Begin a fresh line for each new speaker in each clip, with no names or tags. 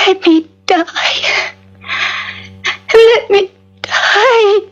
Let me die. Let me die.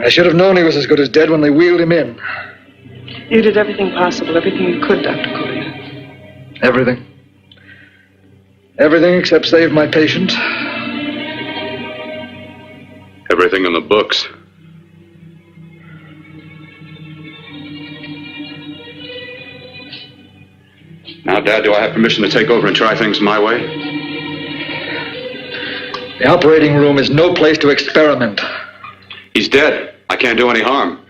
I should have known he was as good as dead when they wheeled him in.
You did everything possible, everything you could, Dr. Cortner.
Everything. Everything except save my patient.
Everything in the books. Now, Dad, do I have permission to take over and try things my way?
The operating room is no place to experiment.
He's dead. I can't do any harm.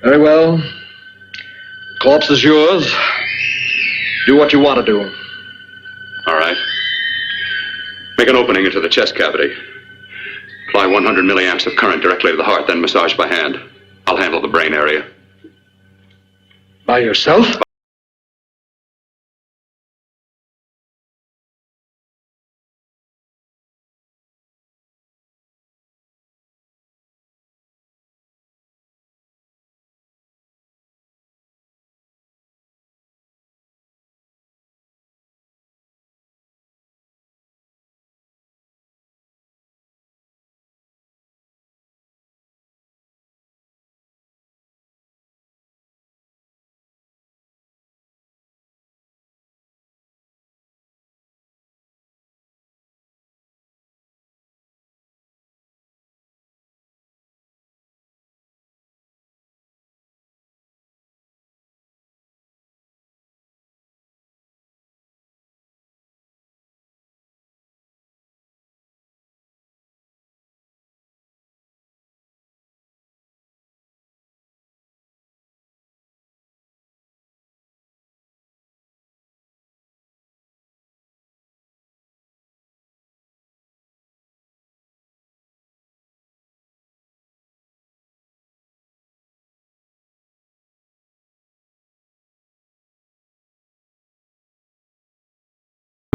Very well. Corpse is yours. Do what you want to do.
All right. Make an opening into the chest cavity. Apply 100 milliamps of current directly to the heart, then massage by hand. I'll handle the brain area.
By yourself?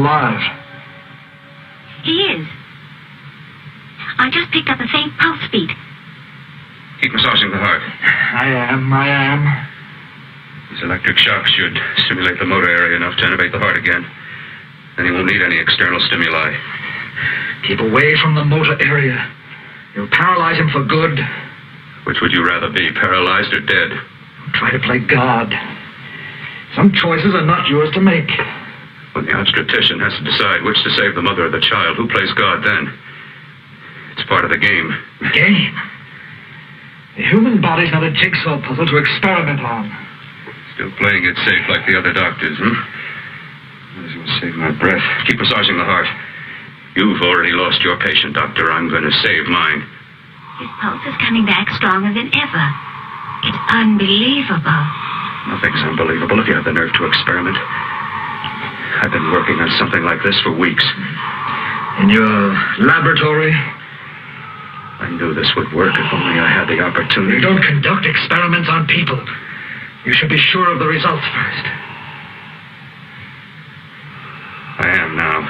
Alive.
He is. I just picked up a faint pulse beat.
Keep massaging the heart.
I am.
These electric shocks should stimulate the motor area enough to innervate the heart again. Then he won't need any external stimuli.
Keep away from the motor area. You'll paralyze him for good.
Which would you rather be, paralyzed or dead?
Try to play God. Some choices are not yours to make.
When the obstetrician has to decide which to save the mother or the child, who plays God then? It's part of the game.
Game? The human body's not a jigsaw puzzle to experiment on.
Still playing it safe like the other doctors, Might as well save my breath. Keep massaging the heart. You've already lost your patient, Doctor. I'm going to save mine.
His pulse is coming back stronger than ever. It's unbelievable.
Nothing's unbelievable if you have the nerve to experiment. I've been working on something like this for weeks.
In your laboratory?
I
knew this would work if only I had the opportunity. You don't conduct experiments on people. You should be sure of the results first. I am now.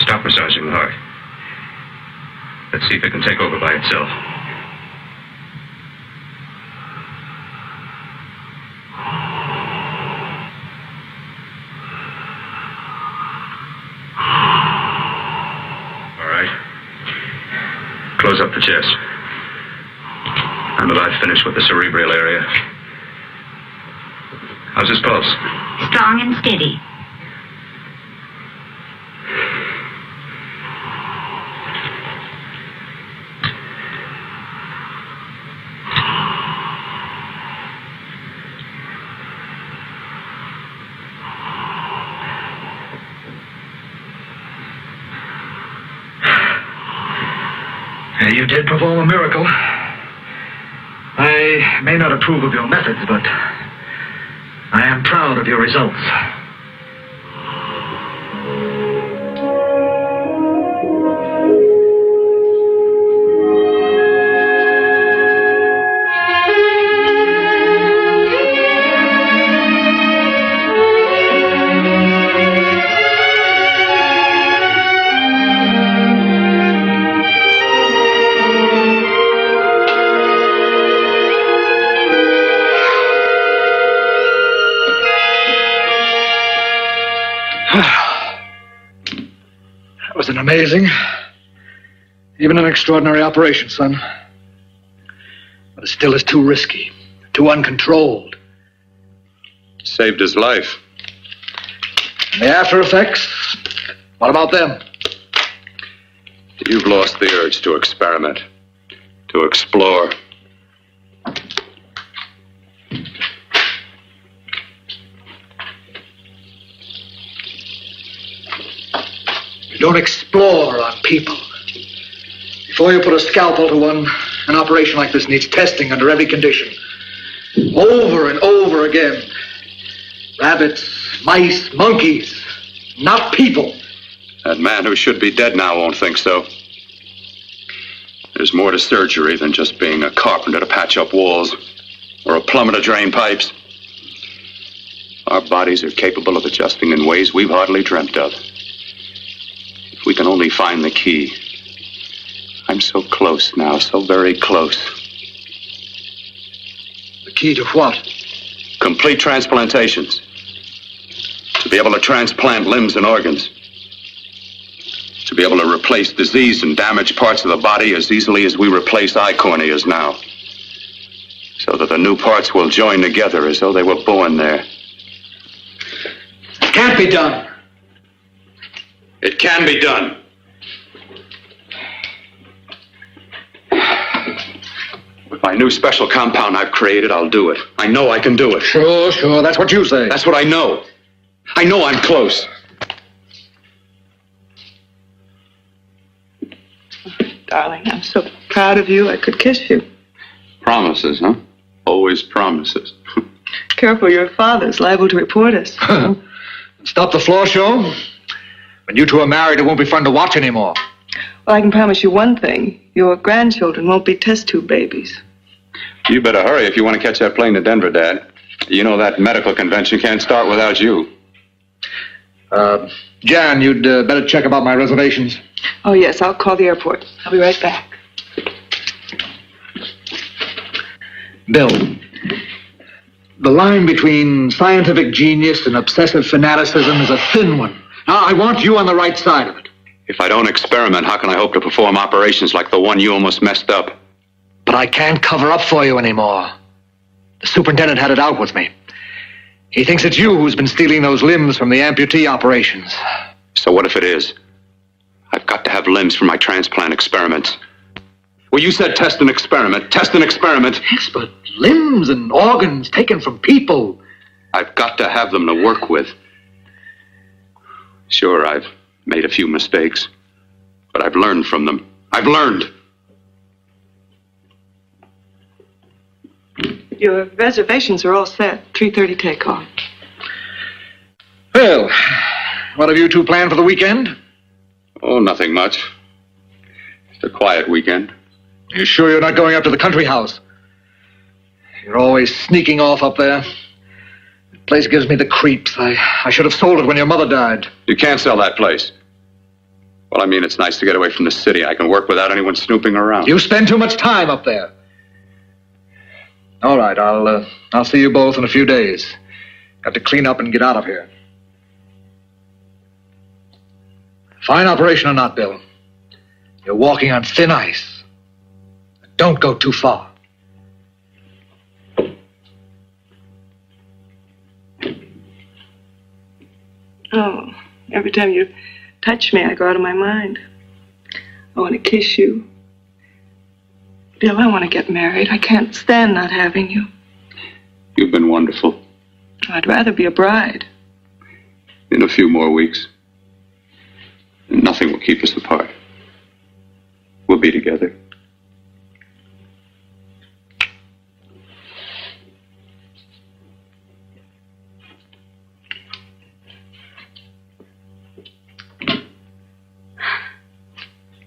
Stop massaging the heart. Let's see if it can take over by itself. All right. Close up the chest. I'm about finished with the cerebral area. How's his pulse?
Strong and steady.
You did perform a miracle. I may not approve of your methods, but I am proud of your results.
That was an amazing, even an extraordinary operation, son. But it still is too risky, too uncontrolled.
Saved his life.
And the after effects, what about them?
You've lost the urge to experiment, to explore.
You don't explore on people. Before you put a scalpel to one, an operation like this needs testing under every condition. Over and over again. Rabbits, mice, monkeys, not people.
That man who should be dead now won't think so. There's more to surgery than just being a carpenter to patch up walls or a plumber to drain pipes. Our bodies are capable of adjusting in ways we've hardly dreamt of. If we can only find the key. I'm so close now, so very close.
The key to what?
Complete transplantations. To be able to transplant limbs and organs. To be able to replace diseased and damaged parts of the body as easily as we replace eye corneas now. So that the new parts will join together as though they were born there.
It can't be done.
It can be done. With my new special compound I've created, I'll do it. I know I can do it.
Sure, that's what you say.
That's what I know. I know I'm close.
Darling, I'm so proud of you, I could kiss you.
Promises, huh? Always promises.
Careful, your father's liable to report us.
Stop the floor show. When you two are married, it won't be fun to watch anymore.
Well, I can promise you one thing. Your grandchildren won't be test tube babies.
You better hurry if you want to catch that plane to Denver, Dad. You know that medical convention can't start without you.
Jan, you'd better check about my reservations.
Oh, yes, I'll call the airport. I'll be right back.
Bill, the line between scientific genius and obsessive fanaticism is a thin one. Now, I want you on the right side of it.
If I don't experiment, how can I hope to perform operations like the one you almost messed up?
But I can't cover up for you anymore. The superintendent had it out with me. He thinks it's you who's been stealing those limbs from the amputee operations.
So what if it is? I've got to have limbs for my transplant experiments. Well, you said test and experiment. Test and experiment.
Yes, but limbs and organs taken from people.
I've got to have them to work with. Sure, I've made a few mistakes, but I've learned from them. I've learned.
Your reservations are all set. 3:30 takeoff.
Well, what have you two planned for the weekend?
Oh, nothing much. It's a quiet weekend.
Are you sure you're not going up to the country house? You're always sneaking off up there. The place gives me the creeps. I should have sold it when your mother died.
You can't sell that place. Well, I mean, it's nice to get away from the city. I can work without anyone snooping around.
You spend too much time up there. All right, I'll see you both in a few days. Got to clean up and get out of here. Fine operation or not, Bill. You're walking on thin ice. Don't go too far.
Oh, every time you touch me, I go out of my mind. I want to kiss you. Bill, I want to get married. I can't stand not having you.
You've been wonderful.
I'd rather be a bride.
In a few more weeks, nothing will keep us apart. We'll be together.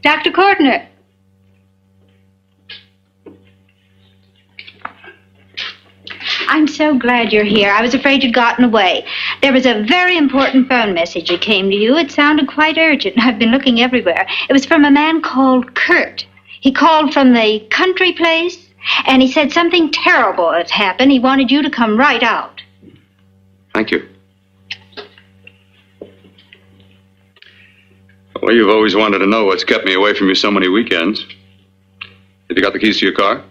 Dr. Cortner. I'm so glad you're here. I was afraid you'd gotten away. There was a very important phone message that came to you. It sounded quite urgent. I've been looking everywhere. It was from a man called Kurt. He called from the country place, and he said something terrible had happened. He wanted you to come right out.
Thank you. Well, you've always wanted to know what's kept me away from you so many weekends. Have you got the keys to your car?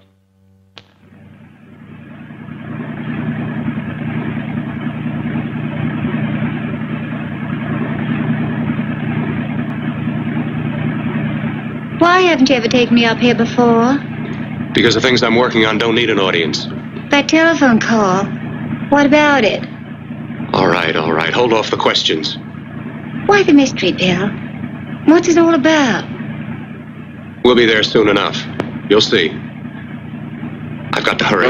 Why haven't you ever taken me up here before?
Because the things I'm working on don't need an audience.
That telephone call. What about it?
All right. Hold off the questions.
Why the mystery, Bill? What's it all about?
We'll be there soon enough. You'll see. I've got to hurry.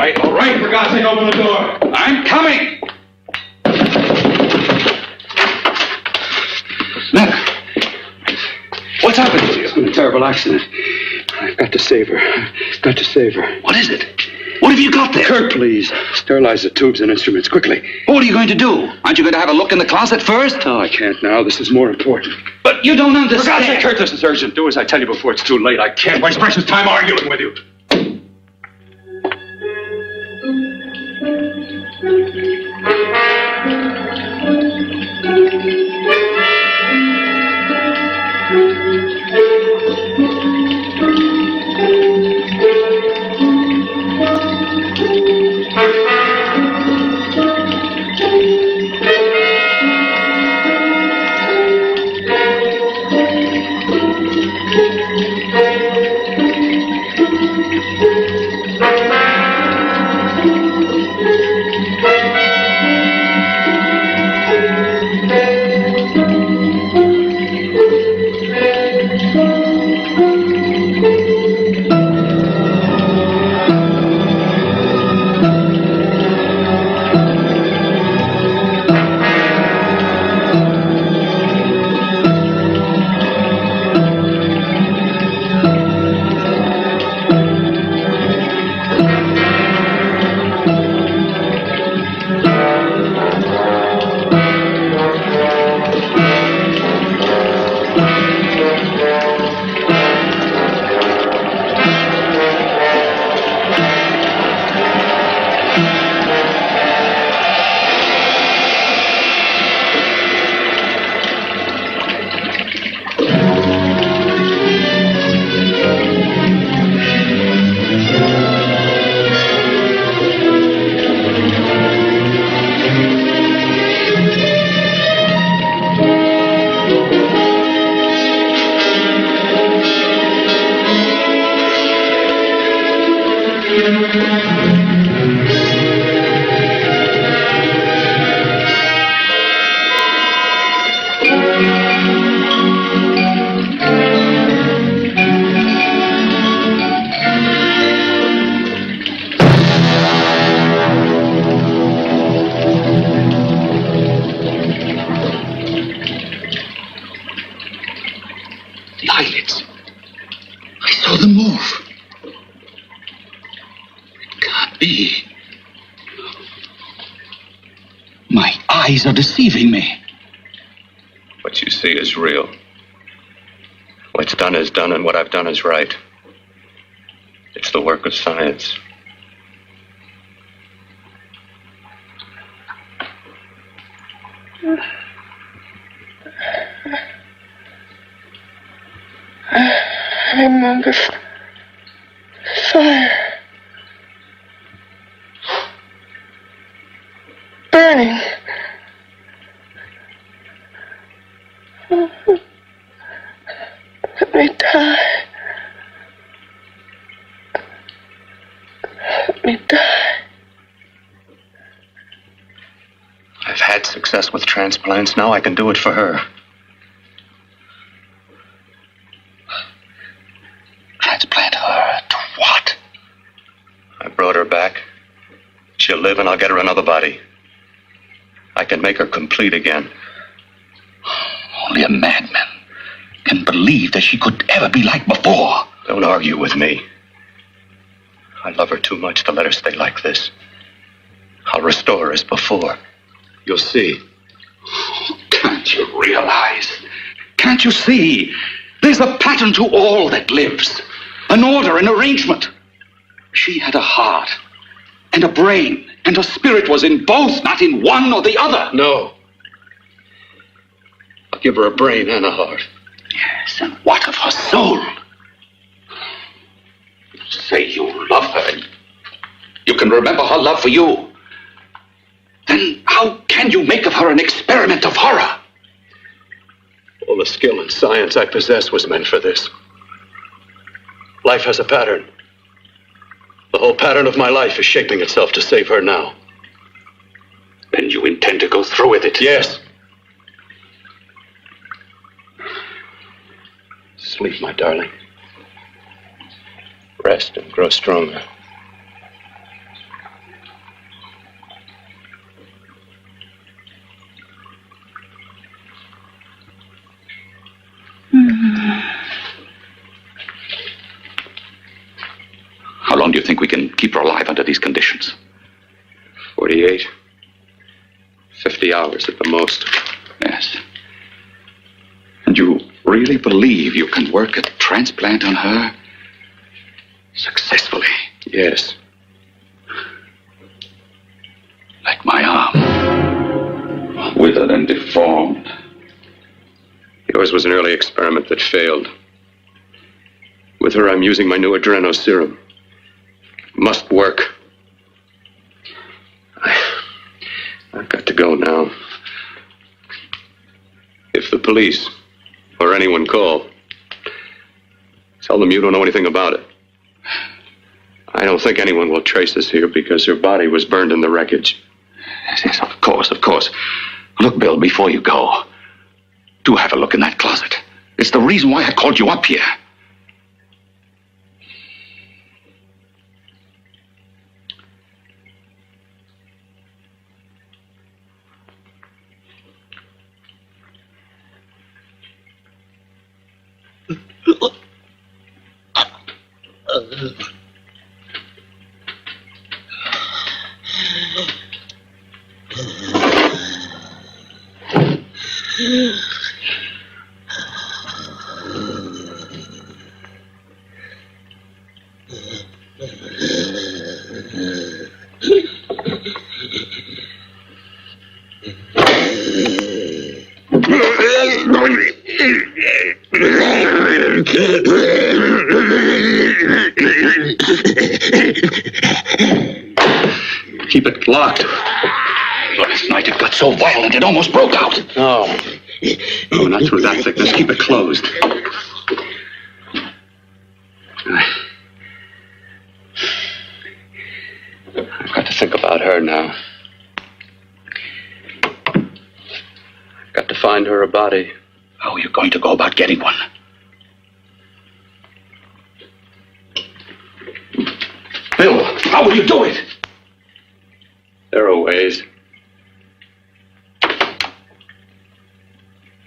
right, all right. For God's sake, open the door. I'm coming.
Matter? What's happened to you?
It's been a terrible accident. I've got to save her. Got to save her.
What is it? What have you got there?
Kurt, please. Sterilize the tubes and instruments quickly.
What are you going to do? Aren't you going to have a look in the closet first?
No, I can't now. This is more important.
But you don't understand.
For God's sake, Kurt, this is urgent. Do as I tell you before it's too late. I can't waste precious time arguing with you.
Eyes are deceiving me.
What you see is real. What's done is done, and what I've done is right. It's the work of science.
I remember fire. Burning. Let me die. Let me die.
I've had success with transplants. Now I can do it for her.
Transplant her to what?
I brought her back. She'll live, and I'll get her another body. I can make her complete again.
Only a madman can believe that she could ever be like before.
Don't argue with me. I love her too much to let her stay like this. I'll restore her as before. You'll see.
Can't you realize? Can't you see? There's a pattern to all that lives. An order, an arrangement. She had a heart and a brain, and her spirit was in both, not in one or the other.
No. I'll give her a brain and a heart.
Yes, and what of her soul? You say you love her, and you can remember her love for you. Then how can you make of her an experiment of horror?
All the skill and science I possess was meant for this. Life has a pattern. The whole pattern of my life is shaping itself to save her now.
Then you intend to go through with it?
Yes. Sleep, my darling. Rest and grow stronger.
keep her alive under these conditions?
48. 50 hours at the most.
Yes. And you really believe you can work a transplant on her successfully?
Yes.
Like my arm. Withered and deformed.
Yours was an early experiment that failed. With her, I'm using my new adreno serum. Must work. I've got to go now. If the police or anyone call, tell them you don't know anything about it. I don't think anyone will trace us here because her body was burned in the wreckage.
Yes, of course, of course. Look, Bill, before you go, do have a look in that closet. It's the reason why I called you up here.
Keep it locked.
Last night it got so violent it almost broke out.
No, not through that thickness. Keep it closed. I've got to think about her now. I've got to find her a body.
How are you going to go about getting one? Bill, how will you do it?
There are ways.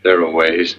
There are ways.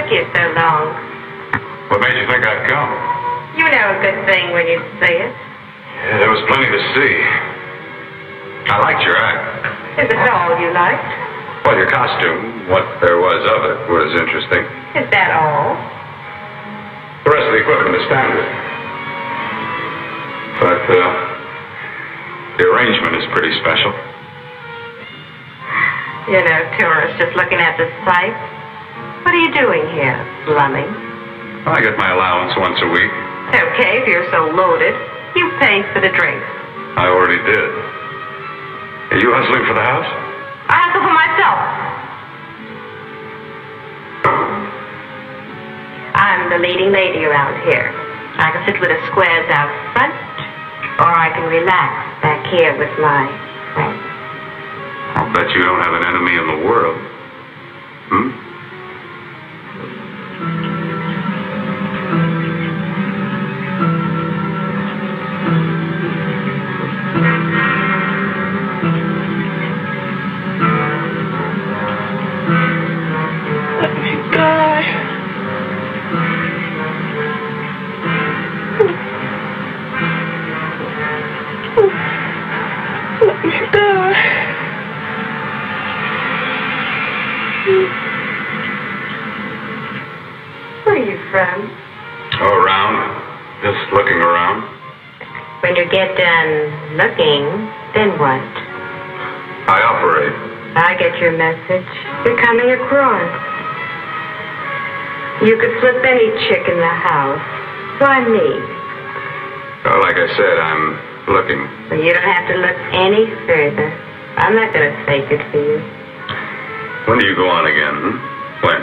here so long.
What made you think I'd come?
You know a good thing when you say it.
Yeah, there was plenty to see. I liked your act.
Is it all you liked?
Well, your costume, what there was of it, was interesting.
Is that all?
The rest of the equipment is standard. But, the arrangement is pretty special.
You know, tourists just looking at the sights. What are you doing here, slumming?
I get my allowance once a week.
Okay, if you're so loaded, you paid for the drinks.
I already did. Are you hustling for the house?
I hustle for myself. I'm the leading lady around here. I can sit with the squares out front, or I can relax back here with my friends.
I'll bet you don't have an enemy in the world. Hmm?
Where are you from?
Oh, around. Just looking around.
When you get done looking, then what?
I operate.
I get your message. You're coming across. You could flip any chick in the house. Why me?
Well, like I said, I'm looking.
Well, you don't have to look any further. I'm not going to fake it for you.
When do you go on again? When?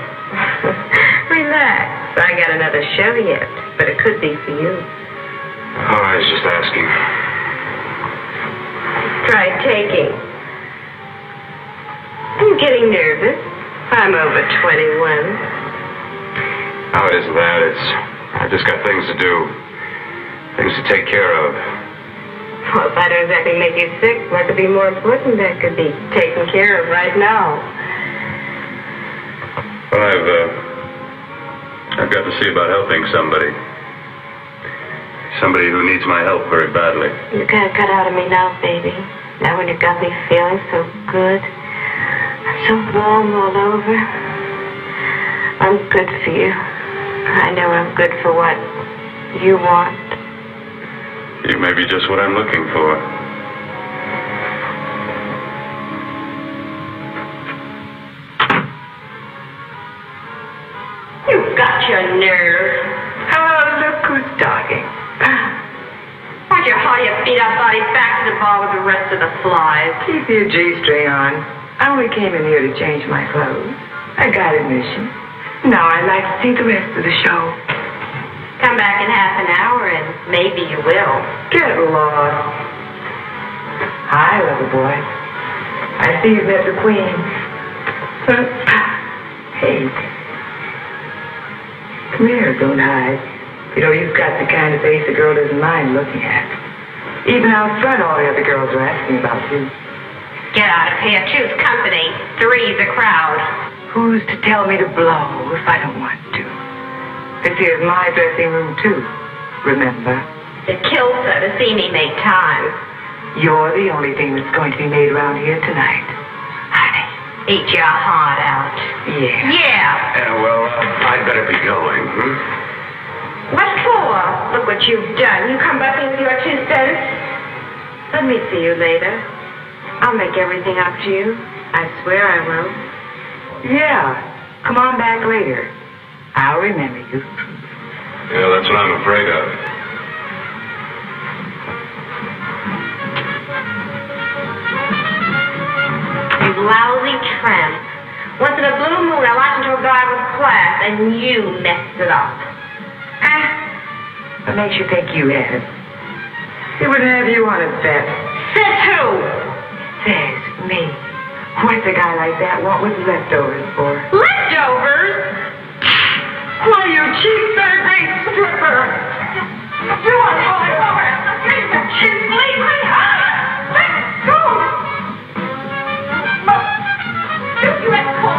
Relax. I got another show yet, but it could be for you.
Oh, I was just asking.
Try taking. I'm getting nervous. I'm over 21.
How is that? I've just got things to do. Things to take care of.
Well, if I don't exactly make you sick, what could be more important that could be taken care of right now?
Well, I've got to see about helping somebody. Somebody who needs my help very badly.
You can't cut out of me now, baby. Now when you got me feeling so good. I'm so warm all over. I'm good for you. I know I'm good for what you want.
You may be just what I'm looking for.
You've got your nerve.
Oh, look who's talking.
Why'd you haul your beat-up body back to the bar with the rest of the flies?
Keep your G-string on. I only came in here to change my clothes. I got admission. Now I'd like to see the rest of the show.
Come back in half an hour and maybe you will.
Get lost. Hi, lover boy. I see you've met the queen. Hey. Come here, don't hide. You know, you've got the kind of face a girl doesn't mind looking at. Even out front, all the other girls are asking about you.
Get out of here. Choose company. Three's a crowd.
Who's to tell me to blow if I don't want to? This here's my dressing room, too. Remember?
It kills her to see me make time.
You're the only thing that's going to be made around here tonight. Honey.
Eat your heart out.
Yeah.
Yeah.
Yeah, well, I'd better be going.
What for? Look what you've done. You come back in with your 2 cents. Let me see you later. I'll make everything up to you. I swear I will.
Yeah. Come on back later. I'll remember you.
Yeah, that's what I'm afraid of.
You lousy tramp. Once in a blue moon, I walked into a bar with class, and you messed it up.
What makes you think you had it? He wouldn't have you on his bet.
Says who?
Says me. What's a guy like that want with leftovers for?
Leftovers?
Why, you cheap third-rate stripper!
You want to go over? She's bleeding. Let go. You let go.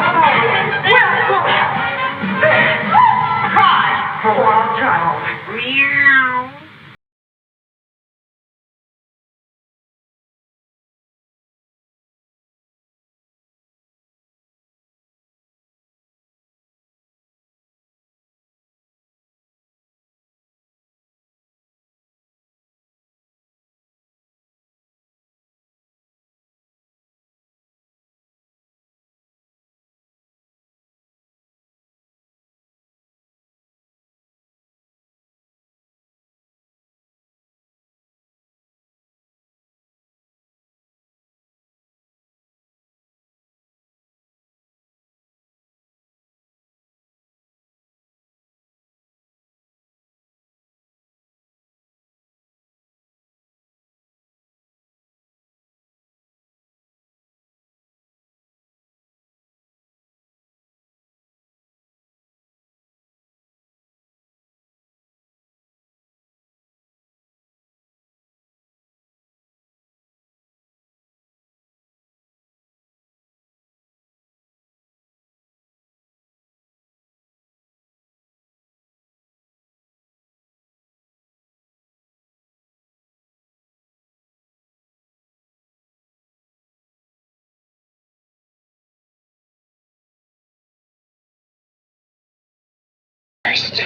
first.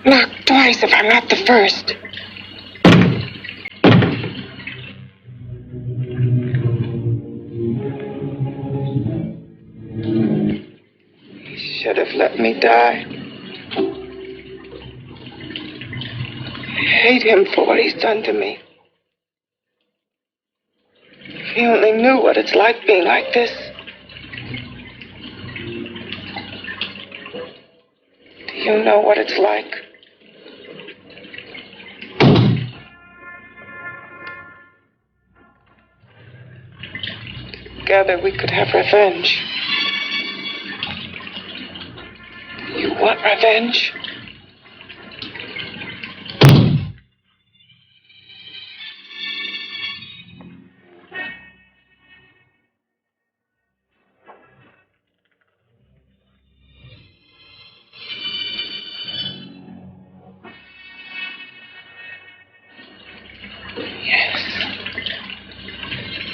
Knock twice if I'm not the first. He should have let me die. I hate him for what he's done to me. If he only knew what it's like being like this. Do you know what it's like? Together we could have revenge. Do you want revenge?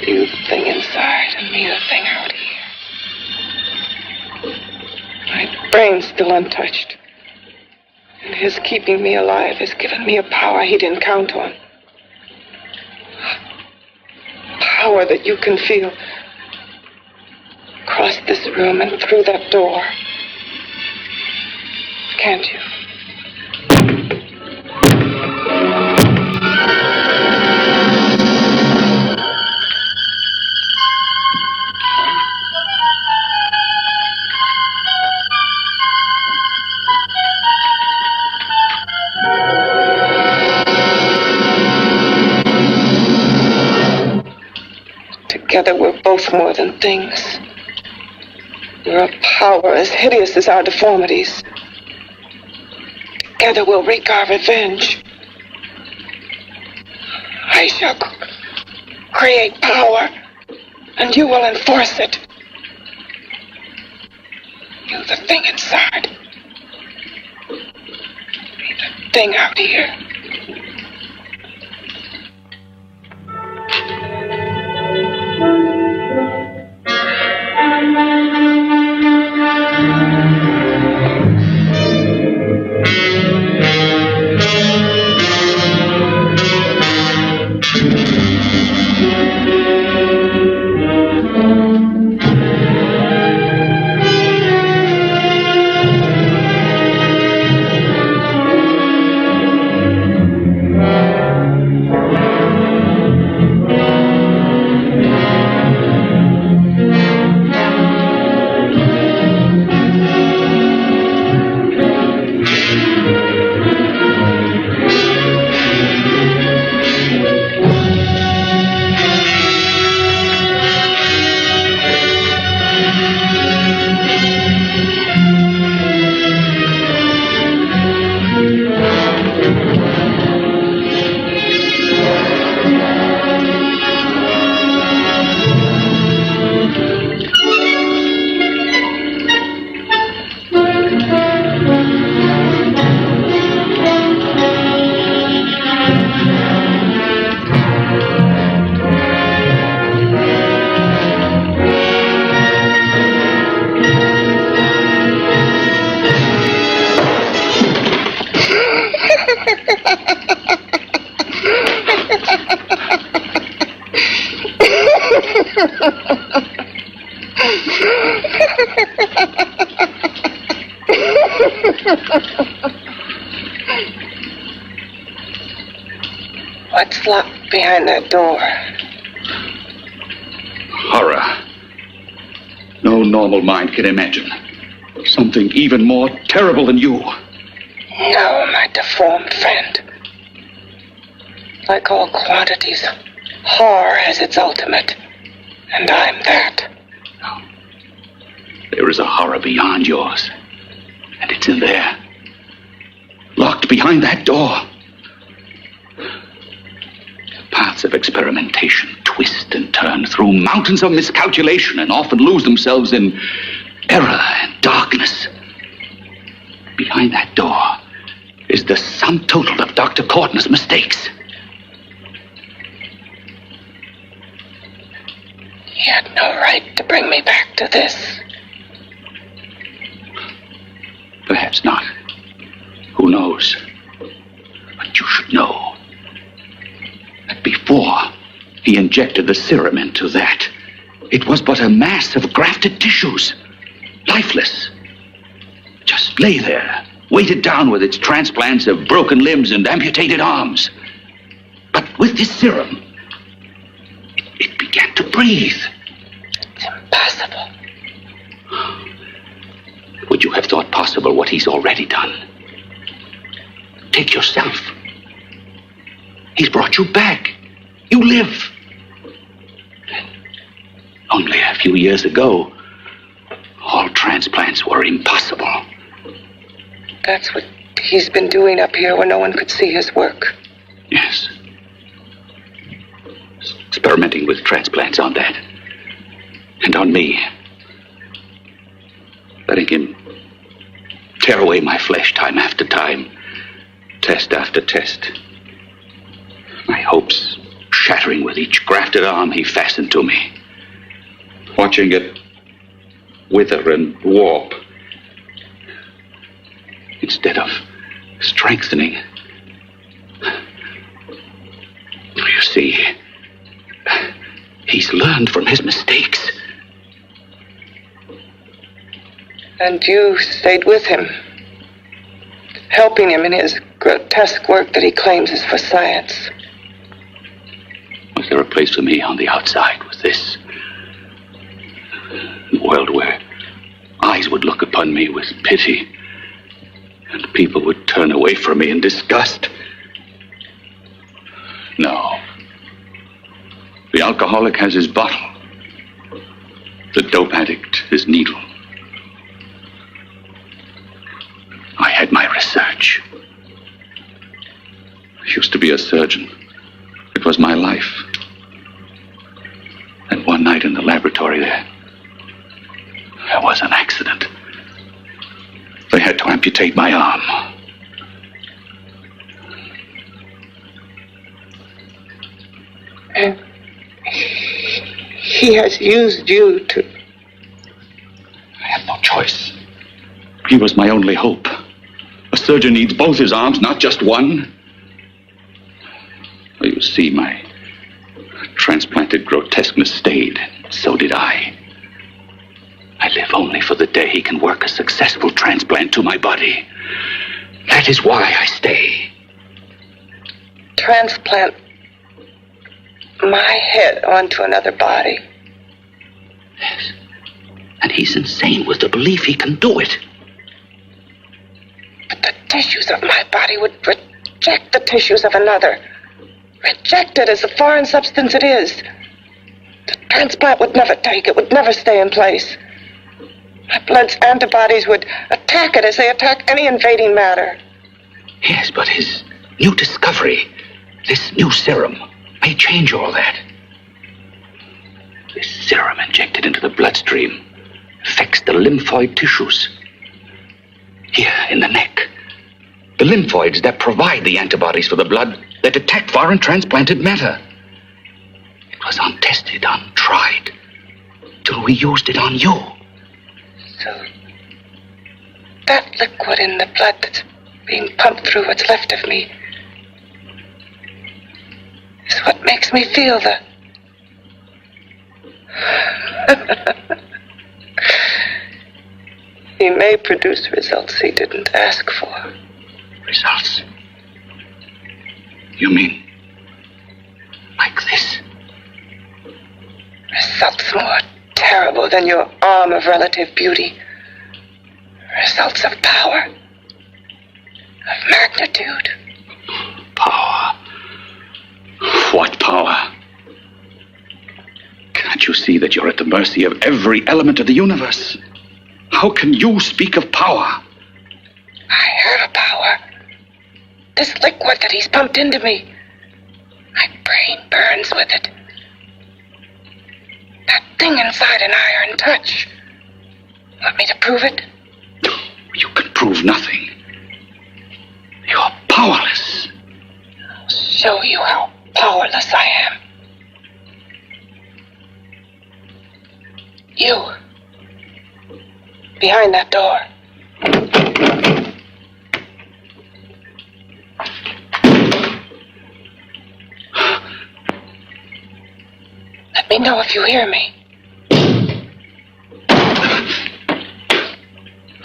You the thing inside and me the thing out here. My brain's still untouched. And his keeping me alive has given me a power he didn't count on. Power that you can feel across this room and through that door. Can't you? Together we're both more than things. We're a power as hideous as our deformities. Together we'll wreak our revenge. I shall create power, and you will enforce it. You the thing inside. Me the thing out here. What's locked behind that door?
Horror. No normal mind can imagine. Something even more terrible than you.
No, my deformed friend. Like all quantities, horror has its ultimate. And I'm that.
There is a horror beyond yours. And it's in there. Locked behind that door. Paths of experimentation twist and turn through mountains of miscalculation and often lose themselves in error and darkness. Behind that door is the sum total of Dr. Cortner's mistakes.
He had no right to bring me back to this.
Perhaps not. Who knows? But you should know that before he injected the serum into that, it was but a mass of grafted tissues, lifeless. Just lay there, weighted down with its transplants of broken limbs and amputated arms. But with this serum, it began to breathe.
It's impossible.
Would you have thought possible what he's already done? Take yourself. He's brought you back. You live. Only a few years ago, all transplants were impossible.
That's what he's been doing up here where no one could see his work.
Yes. Experimenting with transplants on that. And on me. Letting him tear away my flesh time after time. Test after test. My hopes shattering with each grafted arm he fastened to me. Watching it wither and warp. Instead of strengthening. You see, he's learned from his mistakes.
And you stayed with him, helping him in his grotesque work that he claims is for science.
Was there a place for me on the outside with this? A world where eyes would look upon me with pity and people would turn away from me in disgust? No. The alcoholic has his bottle. The dope addict his needle. I had my research. I used to be a surgeon. It was my life. And one night in the laboratory there was an accident. They had to amputate my arm.
And he has used you to...
I had no choice. He was my only hope. A surgeon needs both his arms, not just one. Well, you see, my transplanted grotesqueness stayed. So did I. I live only for the day he can work a successful transplant to my body. That is why I stay.
Transplant my head onto another body.
Yes. And he's insane with the belief he can do it.
But the tissues of my body would reject the tissues of another. Reject it as the foreign substance it is. The transplant would never take it, would never stay in place. My blood's antibodies would attack it as they attack any invading matter.
Yes, but his new discovery, this new serum, may change all that. This serum injected into the bloodstream affects the lymphoid tissues. Here in the neck. The lymphoids that provide the antibodies for the blood that detect foreign transplanted matter. It was untested, untried, till we used it on you.
So, that liquid in the blood that's being pumped through what's left of me is what makes me feel the... He may produce results he didn't ask for.
Results? You mean like this?
Results more terrible than your arm of relative beauty. Results of power. Of magnitude.
Power? What power? Can't you see that you're at the mercy of every element of the universe? How can you speak of power?
I have a power. This liquid that he's pumped into me. My brain burns with it. That thing inside an iron touch. Want me to prove it?
You can prove nothing. You're powerless.
I'll show you how powerless I am. You. Behind that door. Let me know if you hear me.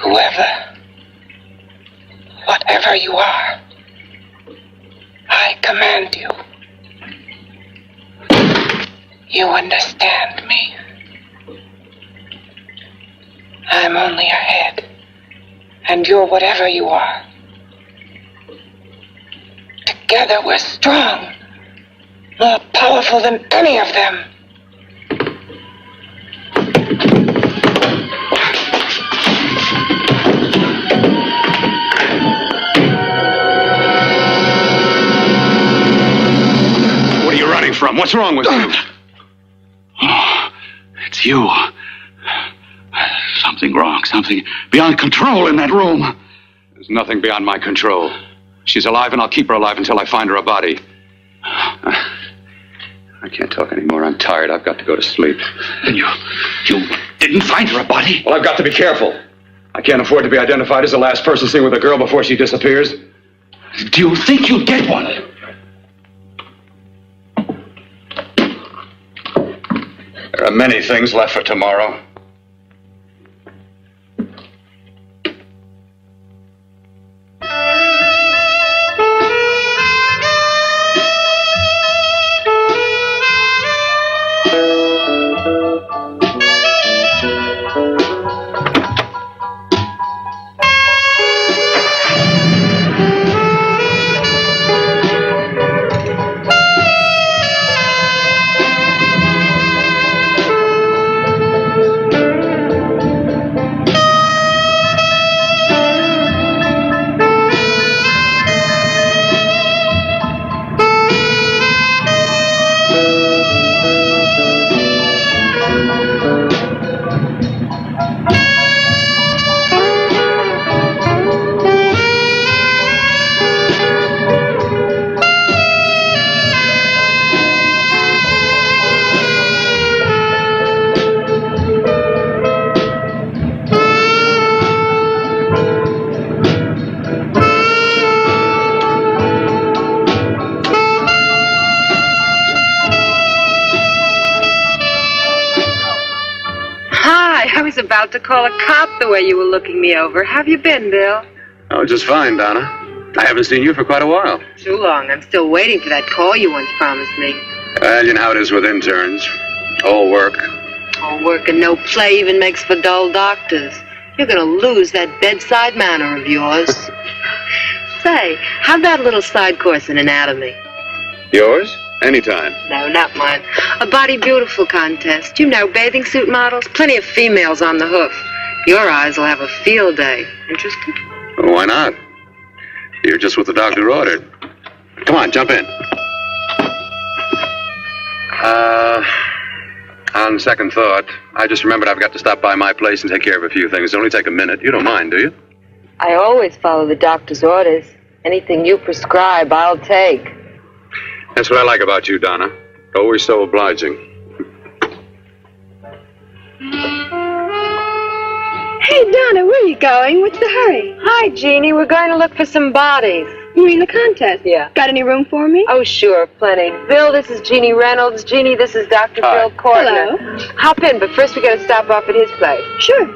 Whoever, whatever you are, I command you. You understand me. I'm only a head, and you're whatever you are. Together we're strong, more powerful than any of them.
What are you running from? What's wrong with you?
Oh, it's you. Something wrong, something beyond control in that room.
There's nothing beyond my control. She's alive, and I'll keep her alive until I find her a body. I can't talk anymore. I'm tired. I've got to go to sleep.
And you didn't find her a body?
Well, I've got to be careful. I can't afford to be identified as the last person seen with a girl before she disappears.
Do you think you'll get one?
There are many things left for tomorrow.
About to call a cop the way you were looking me over. How have you been, Bill?
Oh, just fine, Donna. I haven't seen you for quite a while.
Too long. I'm still waiting for that call you once promised me.
Well, you know how it is with interns. All work.
All work and no play even makes for dull doctors. You're going to lose that bedside manner of yours. Say, how'd that little side course in anatomy?
Yours? Anytime.
No, not mine. A body beautiful contest. You know, bathing suit models. Plenty of females on the hoof. Your eyes will have a field day. Interested?
Well, why not? You're just what the doctor ordered. Come on, jump in. On second thought, I just remembered I've got to stop by my place and take care of a few things. It'll only take a minute. You don't mind, do you?
I always follow the doctor's orders. Anything you prescribe, I'll take.
That's what I like about you, Donna. Always so obliging.
Hey, Donna, where are you going? What's the hurry?
Hi, Jeannie. We're going to look for some bodies.
You mean the contest?
Yeah.
Got any room for me?
Oh, sure, plenty. Bill, this is Jeannie Reynolds. Jeannie, this is Dr.
Hi.
Bill Cortner.
Hello.
Hop in, but first we got to stop off at his place.
Sure.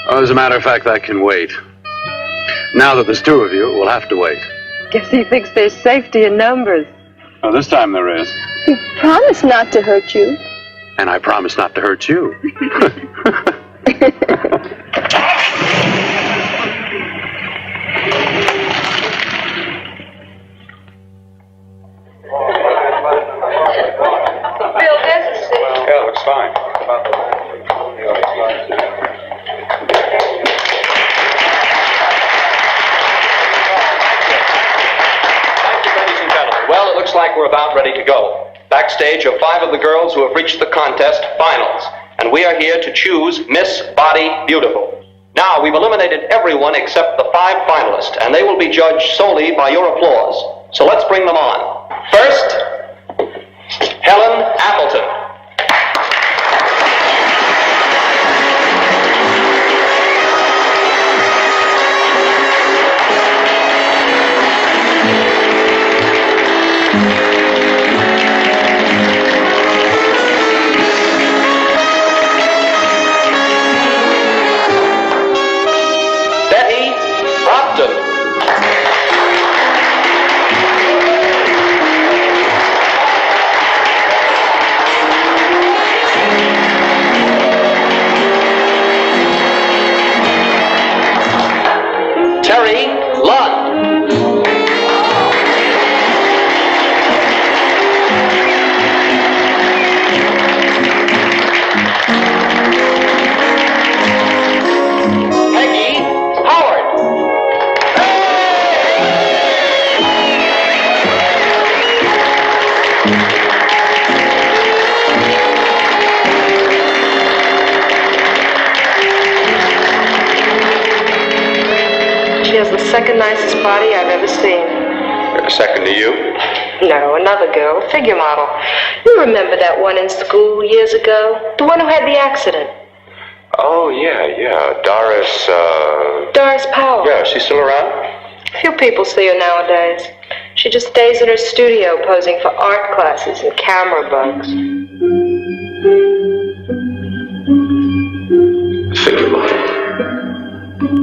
Well, as a matter of fact, I can wait. Now that there's two of you, we'll have to wait.
Guess he thinks there's safety in numbers.
Oh, this time there is.
You promised not to hurt you.
And I promise not to hurt you.
Bill, there's a seat.
Yeah, looks fine.
Well, it looks like we're about ready to go. Backstage are 5 of the girls who have reached the contest finals, and we are here to choose Miss Body Beautiful. Now, we've eliminated everyone except the 5 finalists, and they will be judged solely by your applause. So let's bring them on. First, Helen Appleton.
She has the second nicest body I've ever seen.
Second to you?
No, another girl, a figure model. You remember that one in school years ago? The one who had the accident.
Oh, yeah.
Doris Powell.
Yeah, she's still around?
Few people see her nowadays. She just stays in her studio posing for art classes and camera bugs.
Figure model.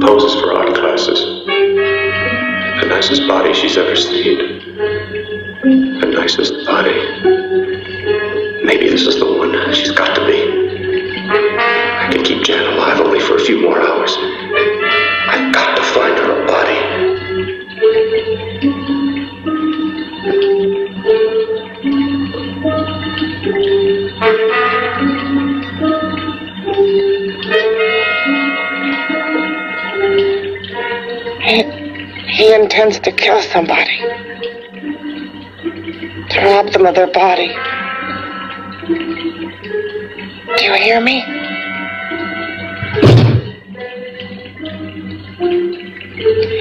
Poses for art classes. The nicest body she's ever seen. The nicest body. Maybe this is the one. She's got to be. I can keep Jan alive only for a few more hours. I've got to find her a body.
He intends to kill somebody. To rob them of their body. Do you hear me?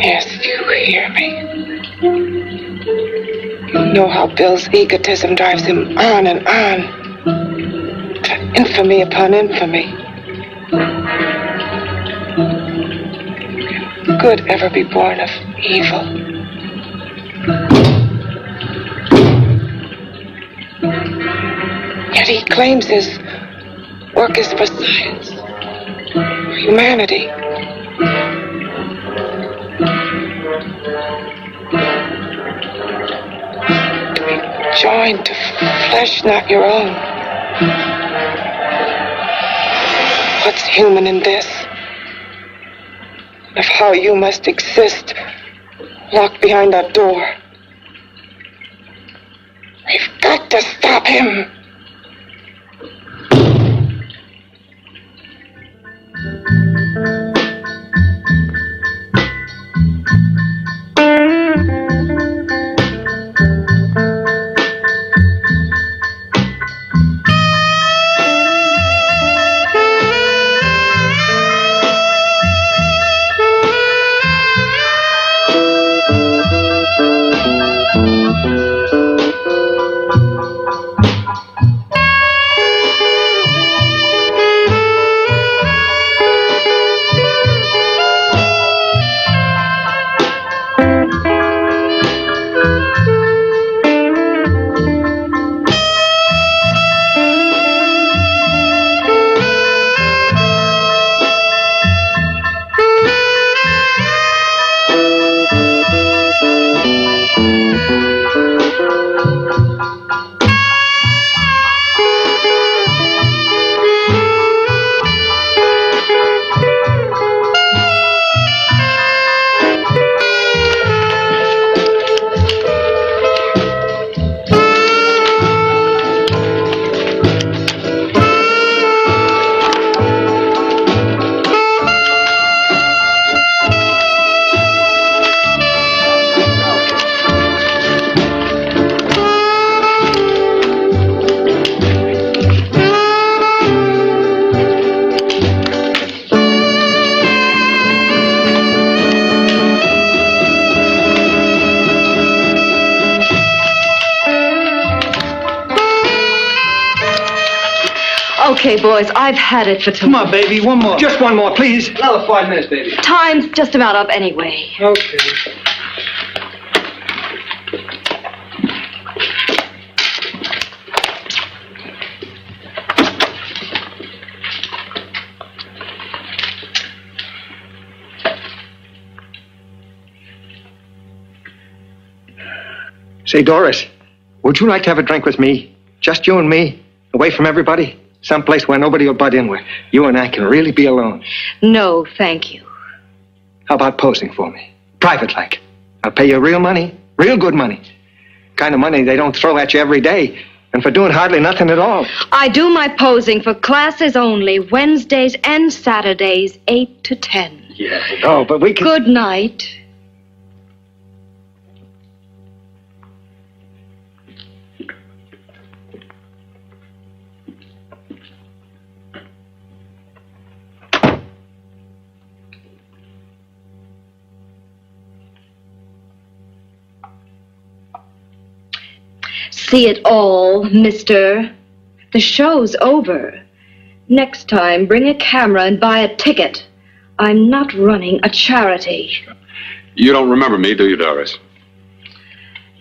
Yes, you hear me. You know how Bill's egotism drives him on and on. To infamy upon infamy. Can good ever be born of evil? Yet he claims his work is for science, for humanity. To be joined to flesh not your own. What's human in this? Of how you must exist, locked behind that door. We've got to stop him.
Okay, boys, I've had it for
Come on, baby, one more.
Just one more, please.
Another 5 minutes, baby.
Time's just about up anyway.
Okay.
Say, Doris, would you like to have a drink with me? Just you and me, away from everybody? Someplace where nobody will butt in, where you and I can really be alone.
No, thank you.
How about posing for me? Private like. I'll pay you real money, real good money. Kind of money they don't throw at you every day. And for doing hardly nothing at all.
I do my posing for classes only, Wednesdays and Saturdays, 8 to 10.
Yeah, I know, but we can...
Good night. See it all, mister. The show's over. Next time, bring a camera and buy a ticket. I'm not running a charity.
You don't remember me, do you, Doris?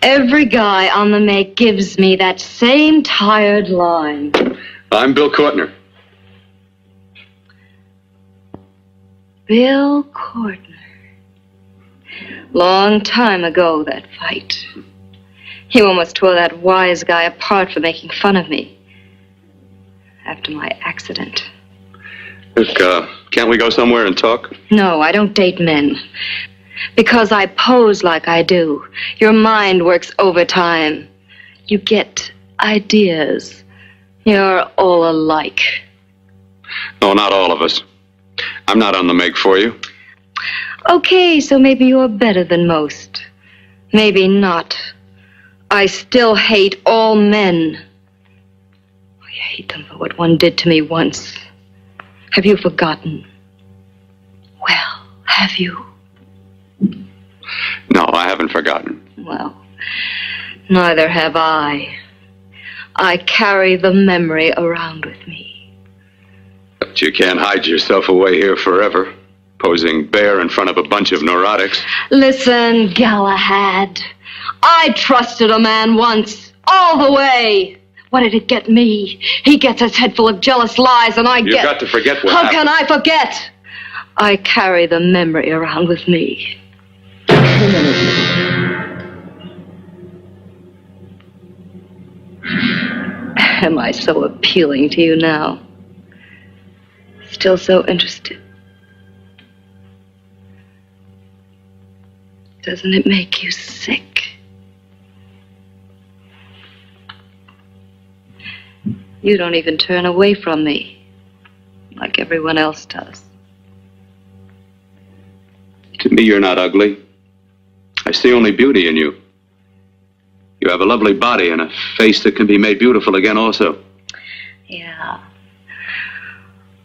Every guy on the make gives me that same tired line.
I'm Bill Cortner.
Bill Cortner. Long time ago, that fight. You almost tore that wise guy apart for making fun of me. After my accident.
Look, can't we go somewhere and talk?
No, I don't date men. Because I pose like I do. Your mind works overtime. You get ideas. You're all alike.
No, not all of us. I'm not on the make for you.
Okay, so maybe you're better than most. Maybe not. I still hate all men. I hate them for what one did to me once. Have you forgotten? Well, have you?
No, I haven't forgotten.
Well, neither have I. I carry the memory around with me.
But you can't hide yourself away here forever, posing bare in front of a bunch of neurotics.
Listen, Galahad. I trusted a man once, all the way. What did it get me? He gets his head full of jealous lies, and I get...
You've got to forget what
happened. How can I forget? I carry the memory around with me. Am I so appealing to you now? Still so interested? Doesn't it make you sick? You don't even turn away from me, like everyone else does.
To me, you're not ugly. I see only beauty in you. You have a lovely body and a face that can be made beautiful again also.
Yeah.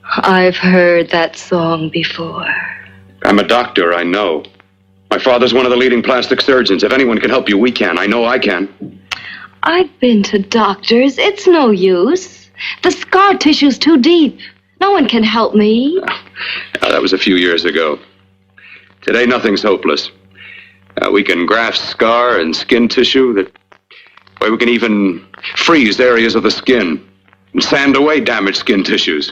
I've heard that song before.
I'm a doctor, I know. My father's one of the leading plastic surgeons. If anyone can help you, we can. I know I can.
I've been to doctors. It's no use. The scar tissue's too deep. No one can help me.
That was a few years ago. Today, nothing's hopeless. We can graft scar and skin tissue. We can even freeze areas of the skin and sand away damaged skin tissues.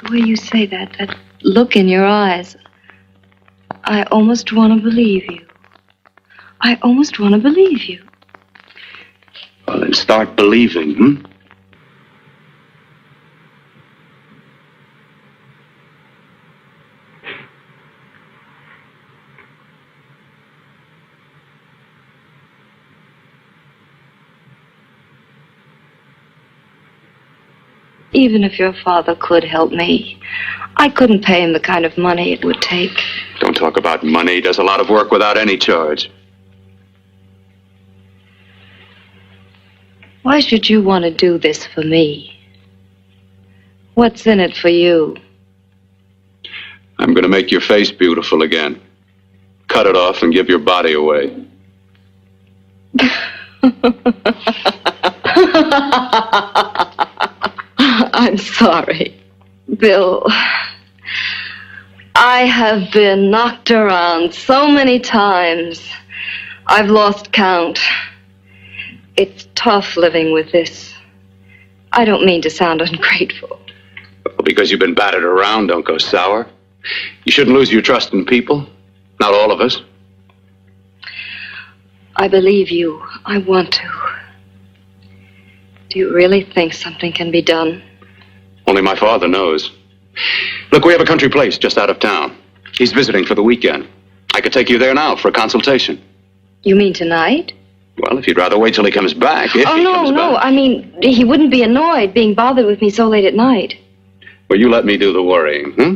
The way you say that look in your eyes, I almost want to believe you. I almost want to believe you.
Well, then start believing, hmm?
Even if your father could help me, I couldn't pay him the kind of money it would take.
Don't talk about money. He does a lot of work without any charge.
Why should you want to do this for me? What's in it for you?
I'm going to make your face beautiful again. Cut it off and give your body away.
I'm sorry, Bill. I have been knocked around so many times. I've lost count. It's tough living with this. I don't mean to sound ungrateful.
Well, because you've been battered around, don't go sour. You shouldn't lose your trust in people. Not all of us.
I believe you. I want to. Do you really think something can be done?
Only my father knows. Look, we have a country place just out of town. He's visiting for the weekend. I could take you there now for a consultation.
You mean tonight?
Well, if you'd rather wait till he comes back.
No. I mean, he wouldn't be annoyed being bothered with me so late at night.
Well, you let me do the worrying, hmm?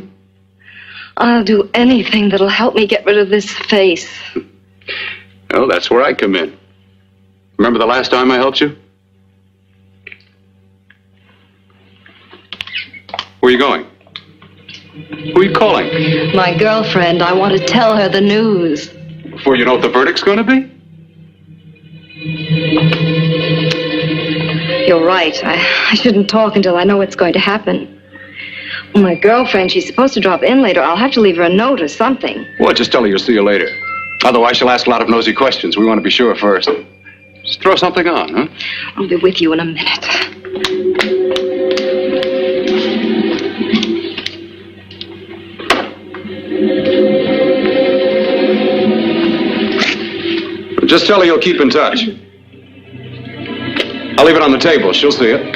I'll do anything that'll help me get rid of this face.
Well, that's where I come in. Remember the last time I helped you? Where are you going? Who are you calling?
My girlfriend. I want to tell her the news.
Before you know what the verdict's going to be?
You're right. I shouldn't talk until I know what's going to happen. My girlfriend, she's supposed to drop in later. I'll have to leave her a note or something.
Well, just tell her you'll see you later. Otherwise, she'll ask a lot of nosy questions. We want to be sure first. Just throw something on, huh?
I'll be with you in a minute.
Just tell her you'll keep in touch. I'll leave it on the table. She'll see it.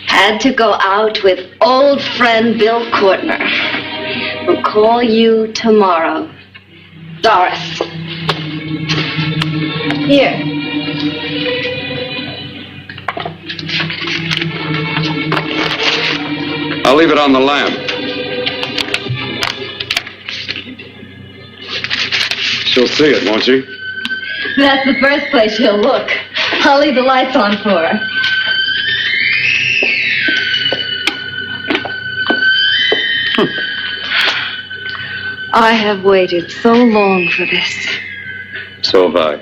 Had to go out with old friend Bill Cortner. We'll call you tomorrow. Doris. Here.
I'll leave it on the lamp. She'll see it, won't she?
That's the first place she'll look. I'll leave the lights on for her. I have waited so long for this.
So have I.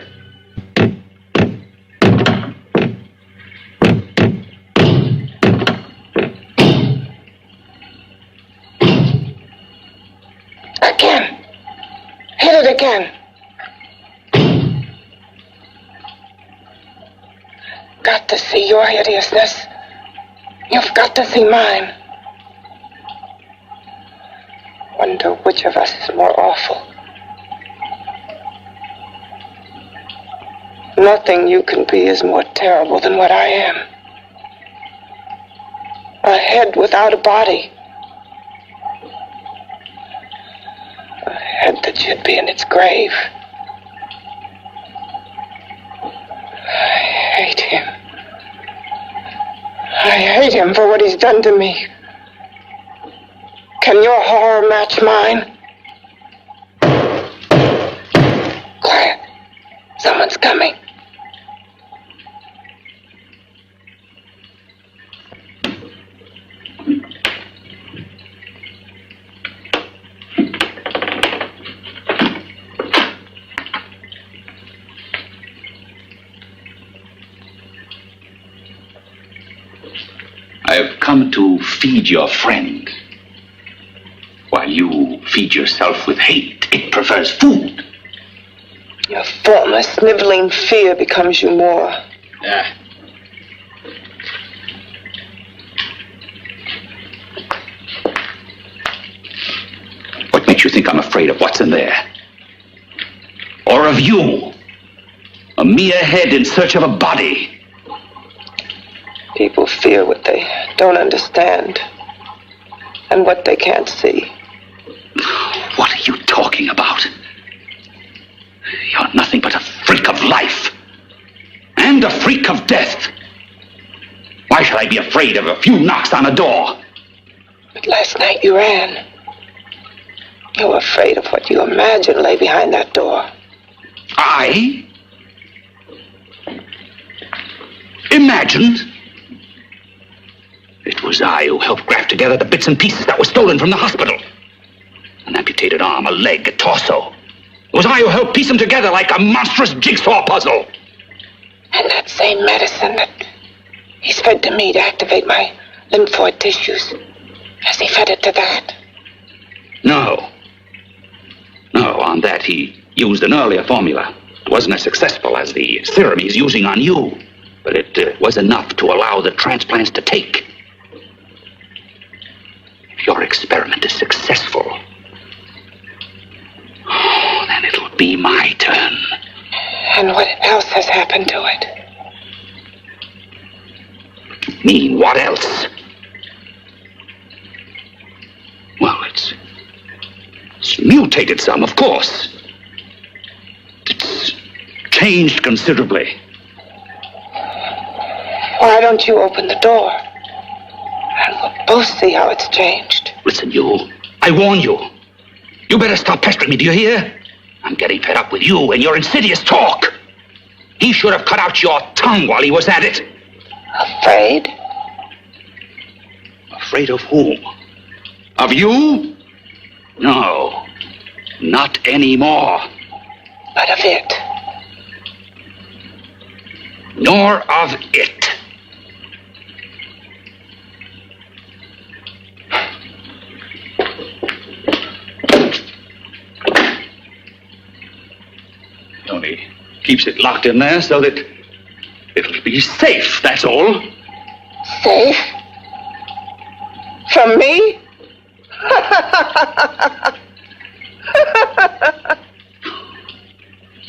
Again. Hit it again. Got to see your hideousness. You've got to see mine. Wonder which of us is more awful. Nothing you can be is more terrible than what I am. A head without a body. A head that should be in its grave. I hate him. I hate him for what he's done to me. Can your horror match mine? Quiet. Someone's coming.
I have come to feed your friend. While you feed yourself with hate, it prefers food.
Your former sniveling fear becomes you more.
What makes you think I'm afraid of what's in there? Or of you? A mere head in search of a body.
People fear what they don't understand and what they can't see.
What are you talking about? You're nothing but a freak of life. And a freak of death. Why should I be afraid of a few knocks on a door?
But last night you ran. You were afraid of what you imagined lay behind that door.
I? Imagined? It was I who helped graft together the bits and pieces that were stolen from the hospital. An amputated arm, a leg, a torso. It was I who helped piece them together like a monstrous jigsaw puzzle.
And that same medicine that He's fed to me to activate my lymphoid tissues. Has he fed it to that?
No. No, on that he used an earlier formula. It wasn't as successful as the serum he's using on you, but it was enough to allow the transplants to take. If your experiment is successful, then it'll be my turn.
And what else has happened to it?
Mean what else? Well, it's mutated some, of course. It's changed considerably.
Why don't you open the door? And we'll both see how it's changed.
Listen, you. I warn you. You better stop pestering me, do you hear? I'm getting fed up with you and your insidious talk. He should have cut out your tongue while he was at it.
Afraid?
Afraid of whom? Of you? No, not anymore.
But of it.
Nor of it. Only keeps it locked in there so that it'll be safe, that's all.
Safe? From me?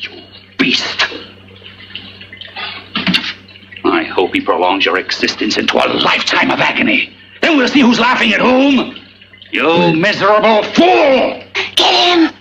You beast. I hope he prolongs your existence into a lifetime of agony. Then we'll see who's laughing at whom. You miserable fool!
Get him!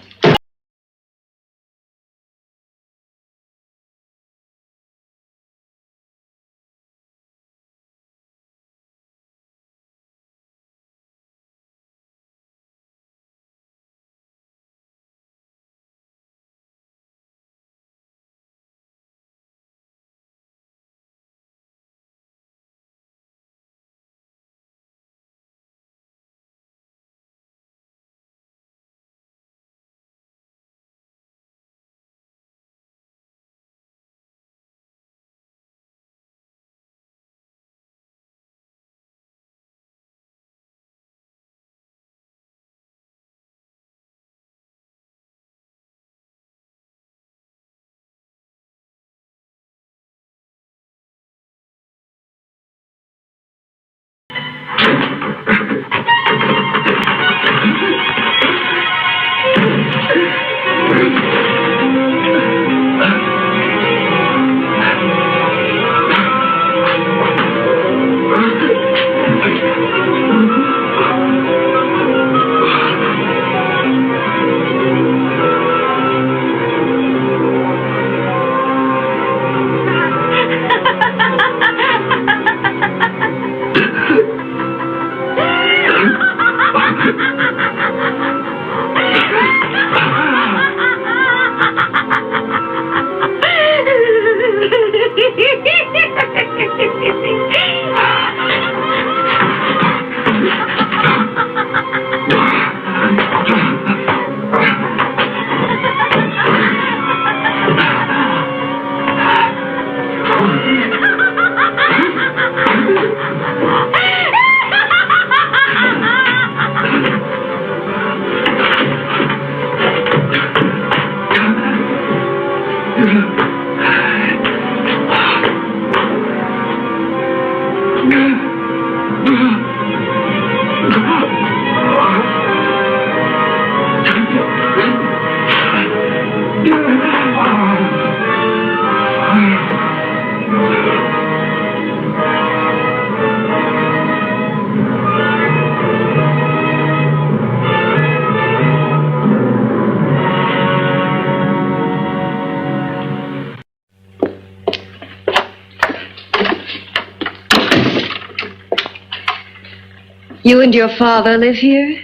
You and your father live here?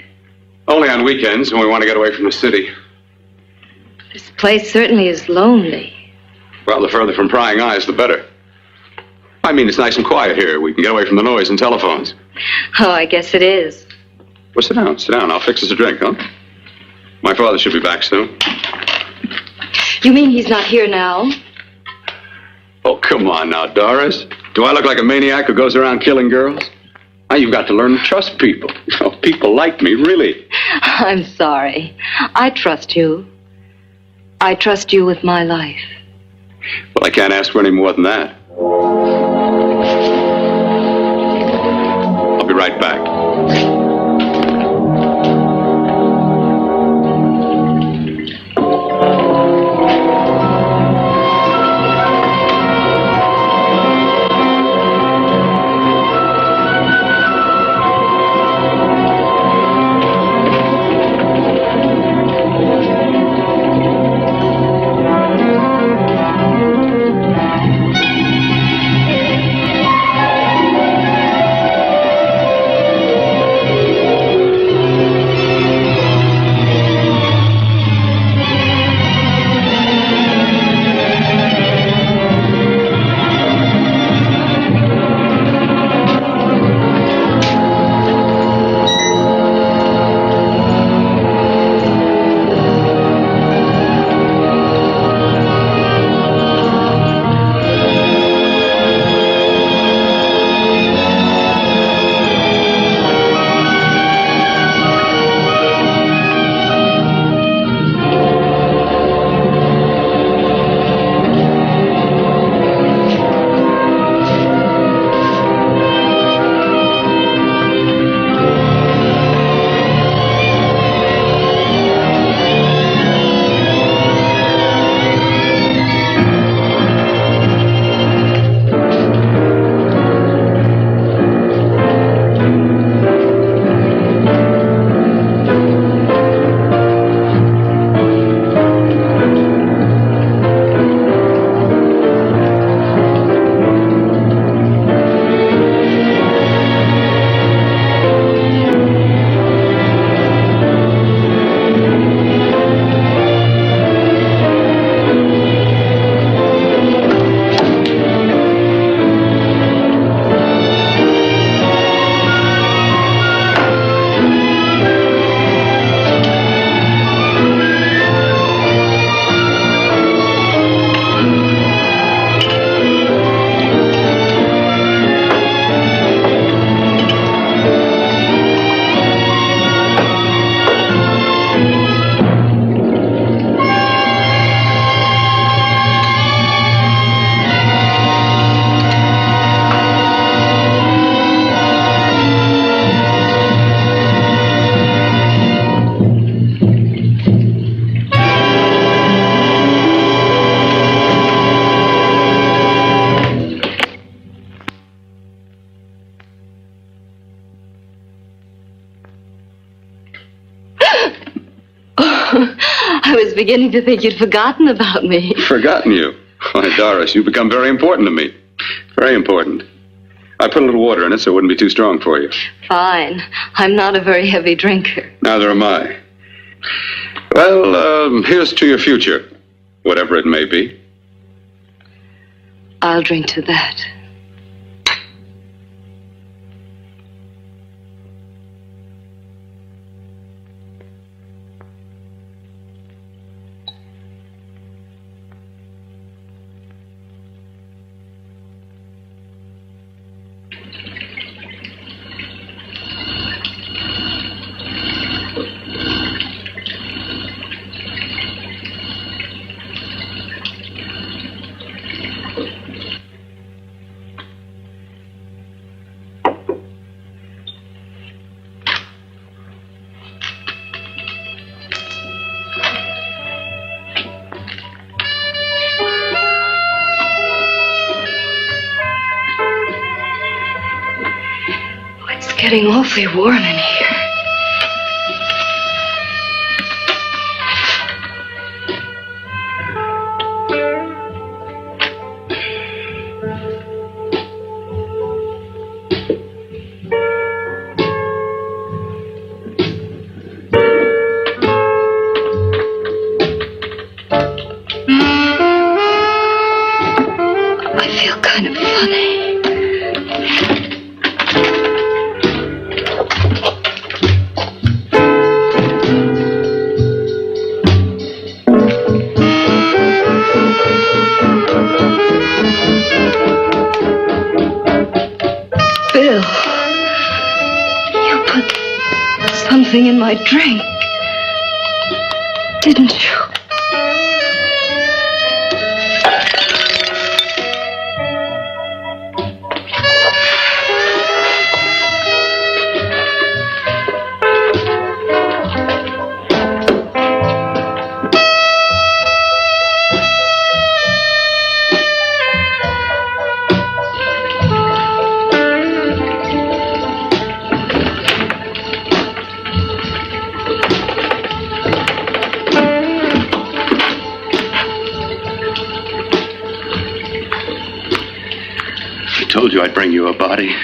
Only on weekends when we want to get away from the city.
This place certainly is lonely.
Well, the further from prying eyes, the better. I mean, it's nice and quiet here. We can get away from the noise and telephones.
Oh, I guess it is.
Well, sit down, sit down. I'll fix us a drink, huh? My father should be back soon.
You mean he's not here now?
Oh, come on now, Doris. Do I look like a maniac who goes around killing girls? Now you've got to learn to trust people. People like me, really.
I'm sorry. I trust you. I trust you with my life.
Well, I can't ask for any more than that. I'll be right back.
I was beginning to think you'd forgotten about me.
Forgotten you? Why, Doris, you've become very important to me. Very important. I put a little water in it so it wouldn't be too strong for you.
Fine. I'm not a very heavy drinker.
Neither am I. Well, here's to your future, whatever it may be.
I'll drink to that. Getting awfully warm in here. I feel kind of funny. something in my drink. Didn't you?
I told you I'd bring you a body.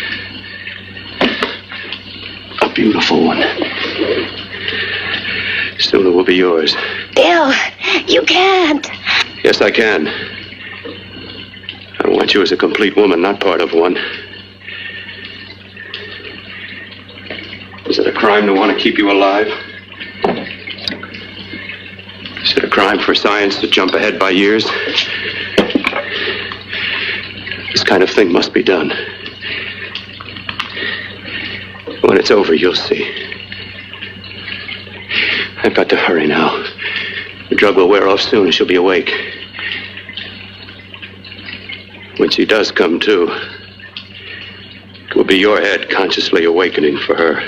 A beautiful one. Soon it will be yours.
Bill, you can't.
Yes, I can. I want you as a complete woman, not part of one. Is it a crime to want to keep you alive? Is it a crime for science to jump ahead by years? This kind of thing must be done. When it's over, you'll see. I've got to hurry now. The drug will wear off soon and she'll be awake. When she does come to, it will be your head consciously awakening for her.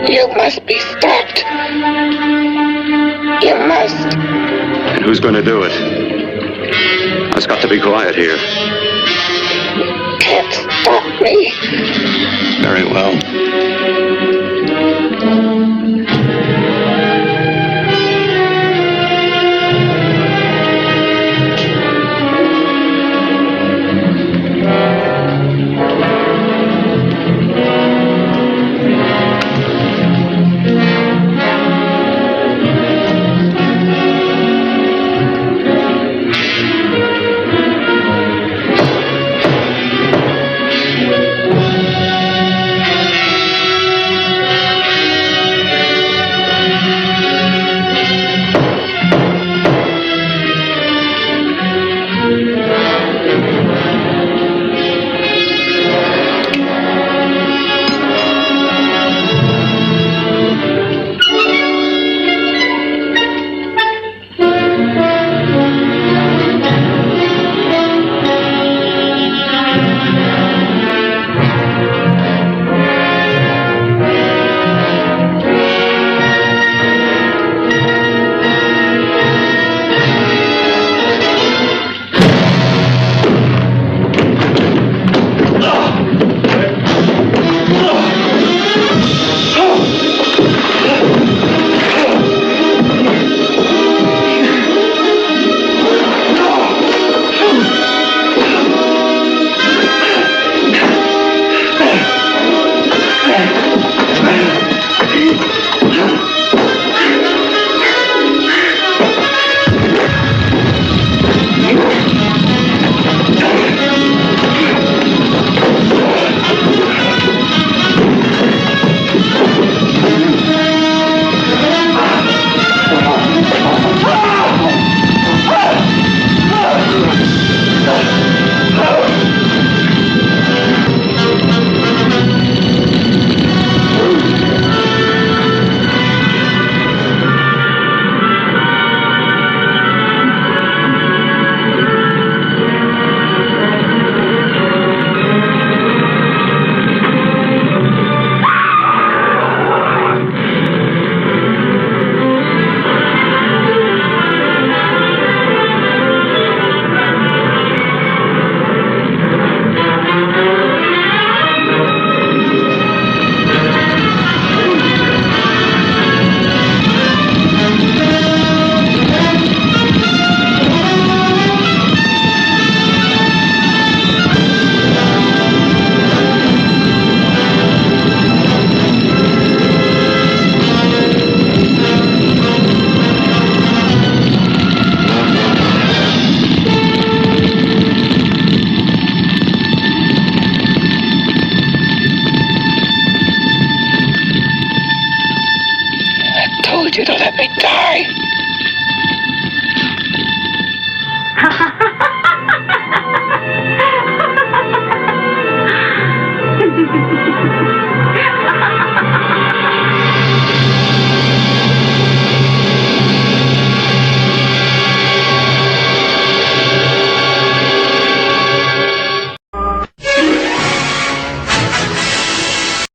You must be stopped. You must.
And who's going to do it? I've got to be quiet here.
Can't stop me.
Very well.